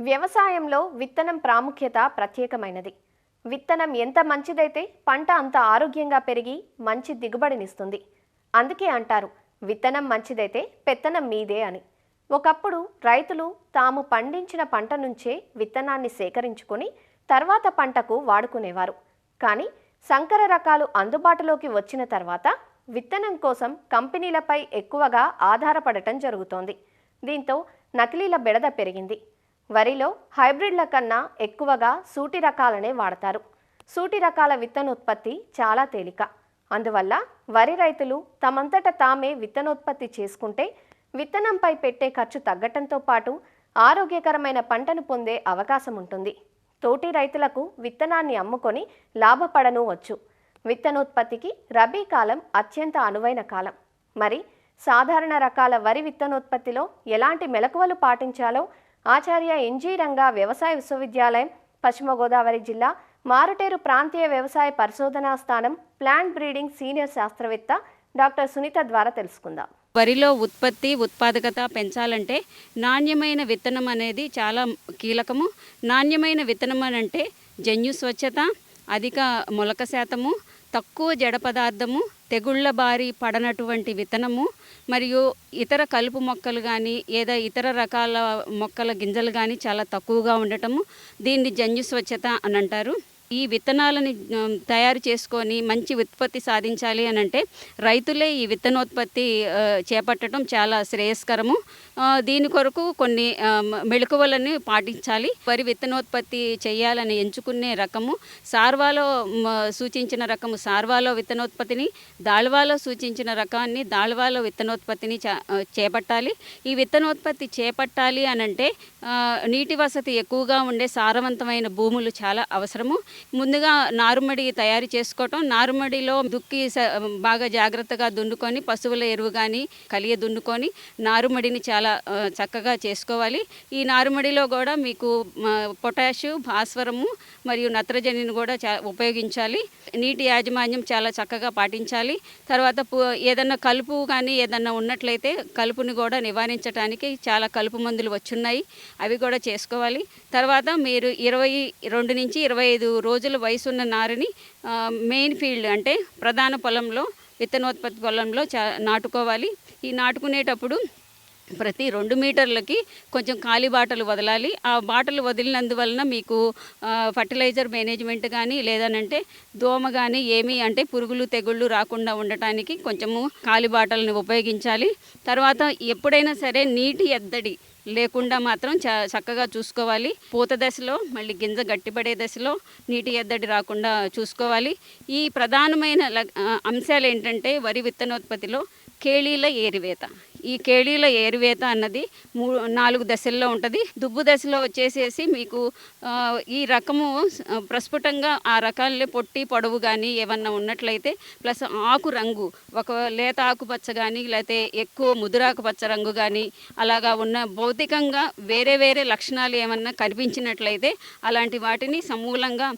వ్యవసాయంలో విత్తనం ప్రాముఖ్యత ప్రత్యేకమైనది. విత్తనం ఎంత మంచిదైతే పంట అంత ఆరోగ్యంగా పెరిగి మంచి దిగుబడినిస్తుంది. అందుకే అంటారు, విత్తనం మంచిదైతే పెత్తనం మీదే అని. ఒకప్పుడు రైతులు తాము పండించిన పంట నుంచే విత్తనాన్ని సేకరించుకొని తర్వాత పంటకు వాడుకునేవారు. కానీ సంకర రకాలు అందుబాటులోకి వచ్చిన తర్వాత విత్తనం కోసం కంపెనీలపై ఎక్కువగా ఆధారపడటం జరుగుతోంది. దీంతో నకిలీల బెడద పెరిగింది. వరిలో హైబ్రిడ్ల కన్నా ఎక్కువగా సూటి రకాలనే వాడతారు. సూటి రకాల విత్తనోత్పత్తి చాలా తేలిక. అందువల్ల వరి రైతులు తమంతట తామే విత్తనోత్పత్తి చేసుకుంటే విత్తనంపై పెట్టే ఖర్చు తగ్గటంతో పాటు ఆరోగ్యకరమైన పంటను పొందే అవకాశం ఉంటుంది. తోటి రైతులకు విత్తనాన్ని అమ్ముకొని లాభపడను వచ్చు. విత్తనోత్పత్తికి రబీ కాలం అత్యంత అనువైన కాలం. మరి సాధారణ రకాల వరి విత్తనోత్పత్తిలో ఎలాంటి మెలకువలు పాటించాలో ఆచార్య ఎన్జీ రంగా వ్యవసాయ విశ్వవిద్యాలయం, పశ్చిమ గోదావరి జిల్లా మారుటేరు ప్రాంతీయ వ్యవసాయ పరిశోధనా స్థానం ప్లాంట్ బ్రీడింగ్ సీనియర్ శాస్త్రవేత్త డాక్టర్ సునీత ద్వారా తెలుసుకుందాం. వరిలో ఉత్పాదకత పెంచాలంటే నాణ్యమైన విత్తనం అనేది చాలా కీలకము. నాణ్యమైన విత్తనం అంటే జన్యు స్వచ్ఛత, అధిక మొలక శాతము, తక్కువ జడ పదార్థము, తెగుళ్ల బారి పడనటువంటి విత్తనము, మరియు ఇతర కలుపు మొక్కలు కానీ ఏదో ఇతర రకాల మొక్కల గింజలు కానీ చాలా తక్కువగా ఉండటము, దీన్ని జన్యు స్వచ్ఛత అని అంటారు. ఈ విత్తనాలని తయారు చేసుకొని మంచి ఉత్పత్తి సాధించాలి అని అంటే రైతులే ఈ విత్తనోత్పత్తి చేపట్టడం చాలా శ్రేయస్కరము. దీని కొరకు కొన్ని మెళకువలను పాటించాలి. వరి విత్తనోత్పత్తి చేయాలని ఎంచుకునే రకము సార్వాలో సూచించిన రకము సార్వాలో విత్తనోత్పత్తిని, దాళ్వాలో సూచించిన రకాన్ని దాళ్వాలో విత్తనోత్పత్తిని చేపట్టాలి. ఈ విత్తనోత్పత్తి చేపట్టాలి అని అంటే నీటి వసతి ఎక్కువగా ఉండే సారవంతమైన భూములు చాలా అవసరము. ముందుగా నారుమడి తయారు చేసుకోవటం, నారుమడిలో దుక్కి బాగా జాగ్రత్తగా దున్నుకొని పశువుల ఎరువు కానీ కలియ దున్నుకొని నారుమడిని చాలా చక్కగా చేసుకోవాలి. ఈ నారుమడిలో కూడా మీకు పొటాషు, భాస్వరము మరియు నత్రజనిని కూడా ఉపయోగించాలి. నీటి యాజమాన్యం చాలా చక్కగా పాటించాలి. తర్వాత ఏదన్నా కలుపు కానీ ఏదన్నా ఉన్నట్లయితే కలుపుని కూడా నివారించడానికి చాలా కలుపు మందులు వచ్చున్నాయి, అవి కూడా చేసుకోవాలి. తర్వాత మీరు 22 నుంచి 25 రోజుల వయసున్న నారుని మెయిన్ ఫీల్డ్ అంటే ప్రధాన పొలంలో విత్తనోత్పత్తి పొలంలో నాటుకోవాలి. ఈ నాటుకునేటప్పుడు ప్రతి 2 మీటర్లకి కొంచెం ఖాళీ బాటలు వదలాలి. ఆ బాటలు వదిలినందువలన మీకు ఫర్టిలైజర్ మేనేజ్మెంట్ కానీ లేదనంటే దోమ కానీ ఏమీ అంటే పురుగులు తెగుళ్ళు రాకుండా ఉండటానికి కొంచెము ఖాళీ బాటలను ఉపయోగించాలి. తర్వాత ఎప్పుడైనా సరే నీటి ఎద్దడి లేకుండా మాత్రం చక్కగా చూసుకోవాలి. పూత దశలో మళ్ళీ గింజ గట్టిపడే దశలో నీటి ఎద్దడి రాకుండా చూసుకోవాలి. ఈ ప్రధానమైన అంశాలు ఏంటంటే వరి విత్తనోత్పత్తిలో కేళీల ఏరివేత. ఈ కేళీల ఏరివేత అన్నది 4 దశల్లో ఉంటుంది. దుబ్బు దశలో వచ్చేసేసి మీకు ఈ రకము ప్రస్ఫుటంగా ఆ రకాలే పొట్టి పొడవు కానీ ఏమన్నా ఉన్నట్లయితే ప్లస్ ఆకు రంగు ఒక లేత ఆకుపచ్చ కానీ లేకపోతే ఎక్కువ ముదురాకుపచ్చ రంగు కానీ అలాగా ఉన్న భౌతికంగా వేరే వేరే లక్షణాలు ఏమన్నా కనిపించినట్లయితే అలాంటి వాటిని సమూలంగా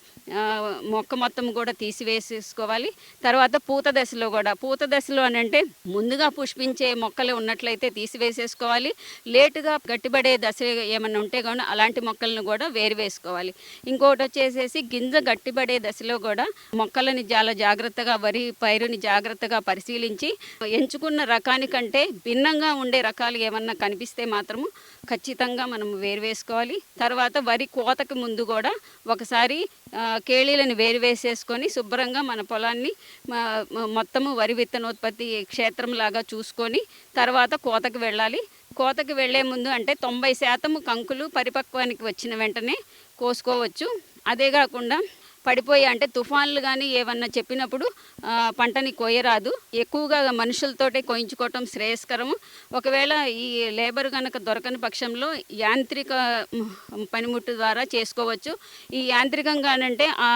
మొక్క మొత్తం కూడా తీసివేసేసుకోవాలి. తర్వాత పూత దశలో కూడా పూత దశలో అని అంటే ముందుగా పుష్పించే మొక్కలు ఉన్నట్లయితే తీసివేసేసుకోవాలి. లేటుగా గట్టిపడే దశ ఏమన్నా ఉంటే కానీ అలాంటి మొక్కలను కూడా వేరువేసుకోవాలి. ఇంకోటి వచ్చేసేసి గింజ గట్టిపడే దశలో కూడా మొక్కలని చాలా జాగ్రత్తగా వరి పైరుని జాగ్రత్తగా పరిశీలించి ఎంచుకున్న రకానికంటే భిన్నంగా ఉండే రకాలు ఏమన్నా కనిపిస్తే మాత్రము ఖచ్చితంగా మనం వేరువేసుకోవాలి. తర్వాత వరి కోతకు ముందు కూడా ఒకసారి కేళీలను వేరువేసేసుకొని శుభ్రంగా మన పొలాన్ని మొత్తము వరి విత్తనోత్పత్తి క్షేత్రంలాగా చూసుకొని తర్వాత కోతకు వెళ్ళాలి. కోతకు వెళ్లే ముందు అంటే 90% కంకులు పరిపక్వానికి వచ్చిన వెంటనే కోసుకోవచ్చు. అదే కాకుండా పడిపోయి అంటే తుఫాన్లు కానీ ఏమన్నా చెప్పినప్పుడు పంటని కోయరాదు. ఎక్కువగా మనుషులతోటే కోయించుకోవటం శ్రేయస్కరము. ఒకవేళ ఈ లేబర్ కనుక దొరకని పక్షంలో యాంత్రిక పనిముట్టు ద్వారా చేసుకోవచ్చు. ఈ యాంత్రికంగానంటే ఆ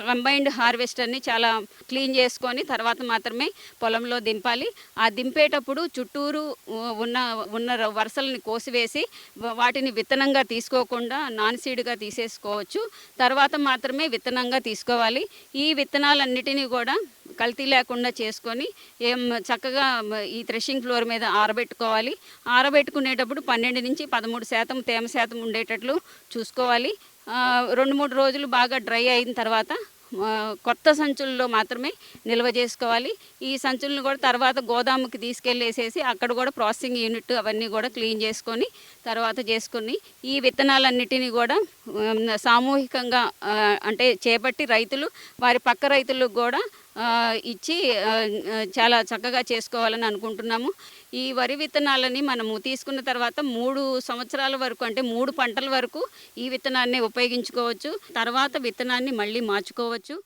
కంబైన్డ్ హార్వెస్టర్ని చాలా క్లీన్ చేసుకొని తర్వాత మాత్రమే పొలంలో దింపాలి. ఆ దింపేటప్పుడు చుట్టూరు ఉన్న వరుసలని కోసివేసి వాటిని విత్తనంగా తీసుకోకుండా నాన్ సీడ్గా తీసేసుకోవచ్చు. తర్వాత మాత్రమే విత్తనంగా తీసుకోవాలి. ఈ విత్తనాలన్నిటినీ కూడా కల్తీ లేకుండా చేసుకొని ఏం చక్కగా ఈ థ్రెషింగ్ ఫ్లోర్ మీద ఆరబెట్టుకోవాలి. ఆరబెట్టుకునేటప్పుడు 12 నుంచి 13% తేమ శాతం ఉండేటట్లు చూసుకోవాలి. 2-3 రోజులు బాగా డ్రై అయిన తర్వాత కొత్త సంచుల్లో మాత్రమే నిల్వ చేసుకోవాలి. ఈ సంచులను కూడా తర్వాత గోదాముకి తీసుకెళ్ళేసేసి అక్కడ కూడా ప్రాసెసింగ్ యూనిట్ అవన్నీ కూడా క్లీన్ చేసుకొని ఈ విత్తనాలన్నిటినీ కూడా సామూహికంగా అంటే చేపట్టి రైతులు వారి పక్క రైతులకు కూడా ఇచ్చి చాలా చక్కగా చేసుకోవాలని అనుకుంటున్నాము. ఈ వరి విత్తనాలని మనము తీసుకున్న తర్వాత 3 సంవత్సరాల వరకు అంటే 3 పంటల వరకు ఈ విత్తనాన్ని ఉపయోగించుకోవచ్చు. తర్వాత విత్తనాన్ని మళ్ళీ మార్చుకోవచ్చు.